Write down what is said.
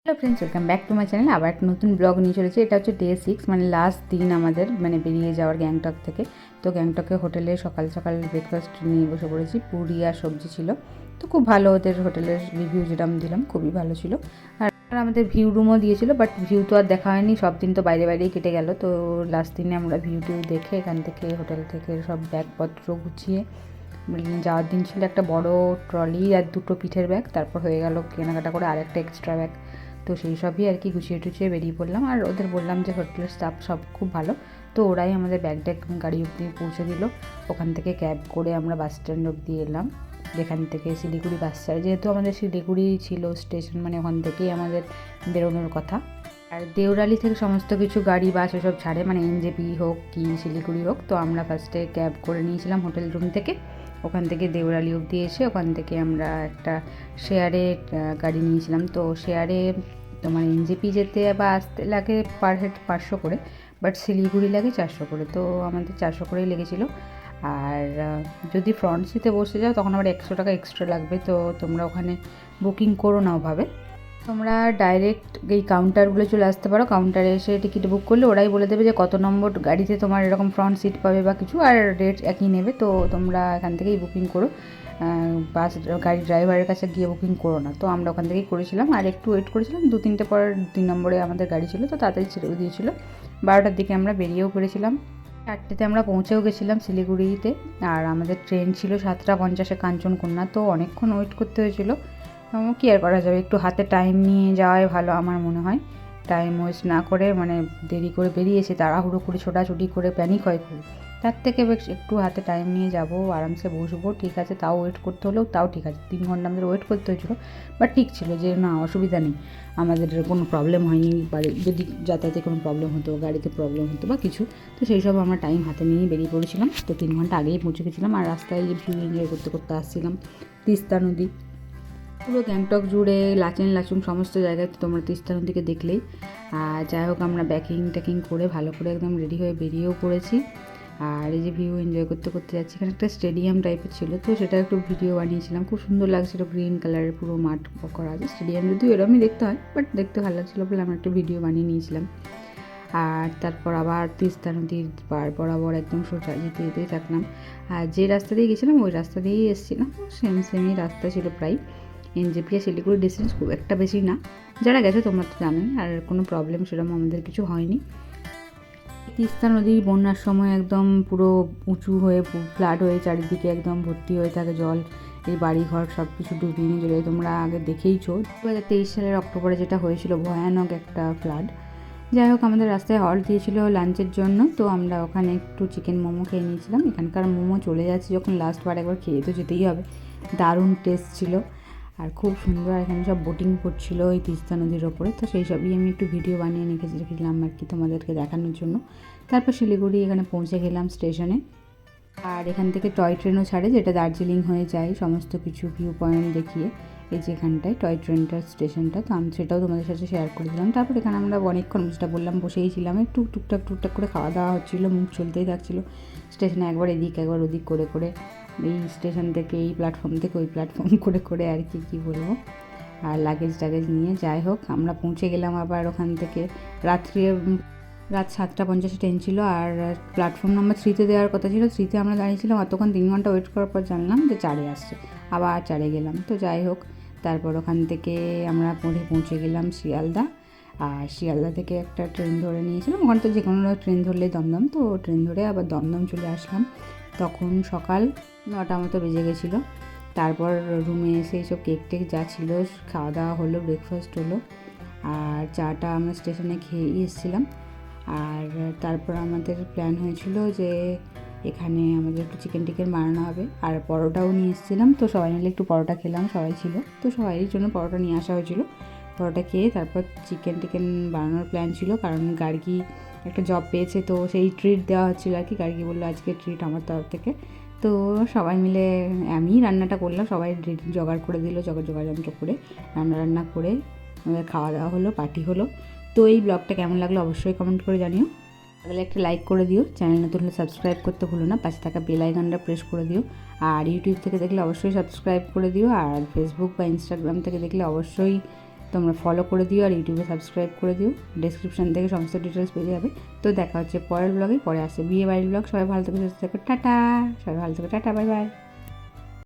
Hello friends, welcome back to my channel. আবার একটা নতুন ব্লগ নিয়ে চলেছে। এটা হচ্ছে ডে 6, মানে লাস্ট দিন আমাদের, মানে বেরিয়ে যাওয়ার গ্যাংটক থেকে। তো গ্যাংটকে হোটেলে সকাল সকাল ব্রেকফাস্ট নিয়ে বসে পড়েছি। পুরি আর সবজি ছিল। তো খুব ভালো, ওদের হোটেলের রিভিউ যেরকম দিলাম খুবই ভালো ছিল। আর আমাদের ভিউ রুমও দিয়েছিল, বাট ভিউ তো আর দেখা হয়নি, সব দিন তো বাইরে বাইরেই কেটে গেল। তো লাস্ট দিনে আমরা ভিউ টিউ দেখে এখান থেকে হোটেল থেকে সব ব্যাগপত্র গুছিয়ে যাওয়ার দিন ছিল একটা বড় ট্রলি আর দুটো পিঠের ব্যাগ, তারপর হয়ে গেল কেনাকাটা করে আরেকটা এক্সট্রা ব্যাগ। তো সেই সবই আর কি গুছিয়ে টুছিয়ে বেরিয়ে পড়লাম। আর ওদের বললাম যে হোটেলের স্টাফ সব খুব ভালো, তো ওরাই আমাদের ব্যাগটা গাড়ি অব্দি পৌঁছে দিল। ওখান থেকে ক্যাব করে আমরা বাস স্ট্যান্ড অব্দি এলাম, যেখান থেকে শিলিগুড়ি বাস ছাড়ে। যেহেতু আমাদের শিলিগুড়ি ছিল স্টেশন, মানে ওখান থেকেই আমাদের বেরোনোর কথা। আর দেওরালি থেকে সমস্ত কিছু গাড়ি বাস এসব ছাড়ে, মানে এনজেপি হোক কি শিলিগুড়ি হোক। তো আমরা ফার্স্টে ক্যাব করে নিয়েছিলাম হোটেল রুম থেকে, ওখান থেকে দেওরালি অবধি এসে ওখান থেকে আমরা একটা শেয়ারে গাড়ি নিয়েছিলাম। তো শেয়ারে তোমার এনজেপি যেতে বা আসতে লাগে পার হেড 500 করে, বাট শিলিগুড়ি লাগে 400 করে। তো আমাদের 400 করেই লেগেছিলো। আর যদি ফ্রন্ট সিটে বসে যাও তখন আবার 100 টাকা এক্সট্রা লাগবে। তো তোমরা ওখানে বুকিং করো না ওভাবে, তোমরা ডাইরেক্ট এই কাউন্টারগুলো চলে আসতে পারো। কাউন্টারে এসে টিকিট বুক করলে ওরাই বলে দেবে যে কত নম্বর গাড়িতে তোমার এরকম ফ্রন্ট সিট পাবে বা কিছু, আর রেট একই নেবে। তো তোমরা এখান থেকেই বুকিং করো, বাস গাড়ি ড্রাইভারের কাছে গিয়ে বুকিং করো না। তো আমরা ওখান থেকেই করেছিলাম, আর একটু ওয়েট করেছিলাম। 2-3টে পর 2 নম্বরে আমাদের গাড়ি ছিল, তো তাড়াতাড়ি ছেড়েও দিয়েছিলো। 12টার দিকে আমরা বেরিয়েও পড়েছিলাম। 4টেতে আমরা পৌঁছেও গেছিলাম শিলিগুড়িতে। আর আমাদের ট্রেন ছিল 7টা 50-এ কাঞ্চনকন্যা। তো অনেকক্ষণ ওয়েট করতে হয়েছিল। কী আর করা যাবে, একটু হাতে টাইম নিয়ে যাওয়াই ভালো আমার মনে হয়। টাইম ওয়েস্ট না করে, মানে দেরি করে বেরিয়েছে, তাড়াহুড়ো করে ছোটাছুটি করে প্যানিক হয় খুব। তার থেকে বেশ একটু হাতে টাইম নিয়ে যাবো, আরামসে বসবো, ঠিক আছে। তাও ওয়েট করতে হলেও তাও ঠিক আছে, 3 ঘন্টা আমাদের ওয়েট করতে হয়েছিলো। বাট ঠিক ছিল যে না, অসুবিধা নেই, আমাদের কোনো প্রবলেম হয়নি। বাড়ি যদি যাতায়াতে কোনো প্রবলেম হতো, গাড়িতে প্রবলেম হতো বা কিছু, তো সেই সব আমরা টাইম হাতে নিয়ে বেরিয়ে পড়েছিলাম। তো 3 ঘন্টা আগেই পৌঁছে গেছিলাম। আর রাস্তায় ভিউ এনজয় করতে করতে আসছিলাম। তিস্তা নদী পুরো গ্যাংটক জুড়ে, লাচেন লাচুং সমস্ত জায়গায় তোমরা তিস্তা নদীকে দেখলেই। আর যাই হোক, আমরা ট্যাকিং করে ভালো করে একদম রেডি হয়ে বেরিয়েও পড়েছি। আর এই যে ভিউ এনজয় করতে করতে যাচ্ছি। এখানে একটা স্টেডিয়াম টাইপের ছিল, তো সেটা একটু ভিডিও বানিয়েছিলাম। খুব সুন্দর লাগছিলো, গ্রিন কালারের পুরো মাঠ করা আছে। স্টেডিয়াম যদিও এরকমই দেখতে হয়, বাট দেখতে ভালো লাগছিলো বলে আমরা একটা ভিডিও বানিয়ে নিয়েছিলাম। আর তারপর আবার তিস্তা নদীর পার বরাবর একদম সোজা যেতেই থাকলাম। আর যে রাস্তা দিয়ে গেছিলাম ওই রাস্তা দিয়েই এসেছিলাম, সেমই রাস্তা ছিল প্রায়। এনজেপি আর শিলিগুড়ি ডিস্টেন্স খুব একটা বেশি না, যারা গেছে তোমরা তো জানোই। আর কোনো প্রবলেম সেরকম আমাদের কিছু হয়নি। তিস্তা নদী বন্যার সময় একদম পুরো উঁচু হয়ে ফ্লাড হয়ে চারিদিকে একদম ভর্তি হয়ে থাকে জল। এই বাড়িঘর সব কিছু ডুবিয়ে নিয়ে চলে যায়। তোমরা আগে দেখেইছো 2023 সালের অক্টোবরে যেটা হয়েছিল, ভয়ানক একটা ফ্লাড। যাই হোক, আমাদের রাস্তায় হল্ট দিয়েছিল লাঞ্চের জন্য। তো আমরা ওখানে একটু চিকেন মোমো খেয়ে নিয়েছিলাম। এখানকার মোমো চলে যাচ্ছে যখন, লাস্টবার একবার খেয়ে তো যেতেই হবে, দারুণ টেস্ট ছিল। আর খুব সুন্দর এখানে সব বোটিং করছিল ওই তিস্তা নদীর ওপরে। তো সেই সবই আমি একটু ভিডিও বানিয়ে রেখেছিলাম আর কি তোমাদেরকে দেখানোর জন্য। তারপর শিলিগুড়ি এখানে পৌঁছে গেলাম স্টেশনে। আর এখান থেকে টয় ট্রেনও ছাড়ে, যেটা দার্জিলিং হয়ে যায়, সমস্ত কিছু ভিউ পয়েন্ট দেখিয়ে। এই যে এখানটায় টয় ট্রেনটার স্টেশনটা, তো আমি সেটাও তোমাদের সাথে শেয়ার করে দিলাম। তারপর এখানে আমরা অনেকক্ষণ, যেটা বললাম, বসেই ছিলাম। একটু টুকটাক করে খাওয়া দাওয়া হচ্ছিলো, মুখ চলতেই থাকছিলো। স্টেশনে একবার এদিক একবার ওদিক করে করে, এই স্টেশন থেকে এই প্ল্যাটফর্ম থেকে ওই প্ল্যাটফর্ম করে আর কি বলবো। আর লাগেজ নিয়ে যাই হোক আমরা পৌঁছে গেলাম আবার ওখান থেকে। রাত 7টা 50-এ ট্রেন ছিল। আর প্ল্যাটফর্ম নাম্বার 3তে দেওয়ার কথা ছিল। 3তে আমরা দাঁড়িয়েছিলাম অতক্ষণ, 3 ঘন্টা ওয়েট করার পর জানলাম যে 4-এ আসছে। আবার 4-এ গেলাম। তো যাই হোক, তারপর ওখান থেকে আমরা পৌঁছে গেলাম শিয়ালদা। আর শিয়ালদা থেকে একটা ট্রেন ধরে নিয়েছিলাম। ওখানে তো যে কোনো ট্রেন ধরলেই দমদম, তো ট্রেন ধরে আবার দমদম চলে আসলাম। তখন সকাল 9টা মতো বেজে গেছিলো। তারপর রুমে এসে এইসব কেক টেক যা ছিল খাওয়া দাওয়া হলো, ব্রেকফাস্ট হলো। আর চাটা আমরা স্টেশনে খেয়েই এসেছিলাম। আর তারপর আমাদের প্ল্যান হয়েছিল যে এখানে আমাদের একটু চিকেন টিকেন বানানো হবে। আর পরোটাও নিয়ে এসেছিলাম, তো সবাই মিলে একটু পরোটা খেলাম, সবাই ছিল তো সবাই জন্য পরোটা নিয়ে আসা হয়েছিল। পরোটা খেয়ে তারপর চিকেন টিকেন বানানোর প্ল্যান ছিল, কারণ গার্গি একটা জব পেয়েছে, তো সেই ট্রিট দেওয়া হচ্ছিলো আর কি। গার্গি বললো আজকে ট্রিট আমার তরফ থেকে। তো সবাই মিলে, আমি রান্নাটা করলাম, সবাই জোগাড় করে দিল, জোগাড় করে রান্না করে আমাদের খাওয়া দাওয়া হলো, পার্টি হলো। তো এই ব্লগটা কেমন লাগলো অবশ্যই কমেন্ট করে জানিও। তাহলে একটা লাইক করে দিও, চ্যানেল নতুন হলে সাবস্ক্রাইব করতে ভুলো না, পাশে থাকা বেল আইকনটা প্রেস করে দিও। আর ইউটিউব থেকে দেখলে অবশ্যই সাবস্ক্রাইব করে দিও। আর ফেসবুক বা ইনস্টাগ্রাম থেকে দেখলে অবশ্যই তোমরা ফলো করে দিও আর ইউটিউবে সাবস্ক্রাইব করে দিও, ডেসক্রিপশন থেকে সমস্ত ডিটেলস পেয়ে যাবে। তো দেখা হচ্ছে পরের ব্লগে, পরে আসছে বিয়ে বাড়ির ব্লগ। সবাই ভালো থেকে সুস্থ থেকো, টাটা। সবাই ভালো থেকো, টাটা, বাই বাই।